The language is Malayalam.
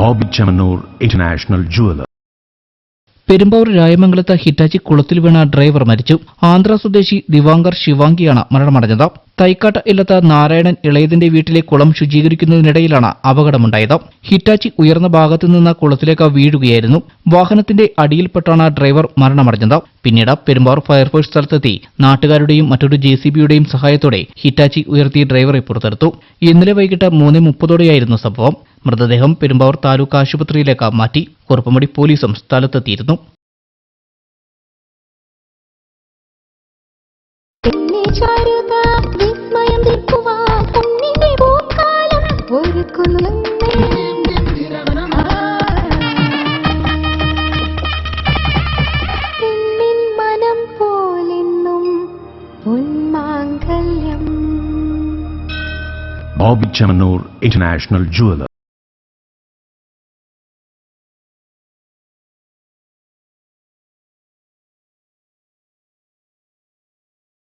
Bobby Chemmanur international jeweller. പെരുമ്പാവൂർ രായമംഗലത്ത് ഹിറ്റാച്ചി കുളത്തിൽ വീണ ഡ്രൈവർ മരിച്ചു. ആന്ധ്ര സ്വദേശി ദിവാങ്കർ ശിവാംഗിയാണ് മരണമടഞ്ഞത്. തൈക്കാട്ട് ഇല്ലത്ത് നാരായണൻ ഇളയതിന്റെ വീട്ടിലെ കുളം ശുചീകരിക്കുന്നതിനിടയിലാണ് അപകടമുണ്ടായത്. ഹിറ്റാച്ചി ഉയർന്ന ഭാഗത്തു നിന്ന് കുളത്തിലേക്ക് വീഴുകയായിരുന്നു. വാഹനത്തിന്റെ അടിയിൽപ്പെട്ടാണ് ഡ്രൈവർ മരണമടഞ്ഞത്. പിന്നീട് പെരുമ്പാവൂർ ഫയർഫോഴ്സ് സ്ഥലത്തെത്തി നാട്ടുകാരുടെയും മറ്റൊരു JCBയുടെയും സഹായത്തോടെ ഹിറ്റാച്ചി ഉയർത്തി ഡ്രൈവറെ പുറത്തെടുത്തു. ഇന്നലെ വൈകിട്ട് 3:30 സംഭവം. മൃതദേഹം പെരുമ്പാവൂർ താലൂക്ക് ആശുപത്രിയിലേക്ക് മാറ്റി. കുറുപ്പുംപടി പോലീസും സ്ഥലത്തെത്തിയിരുന്നു. Boby Chemmanur international jeweller.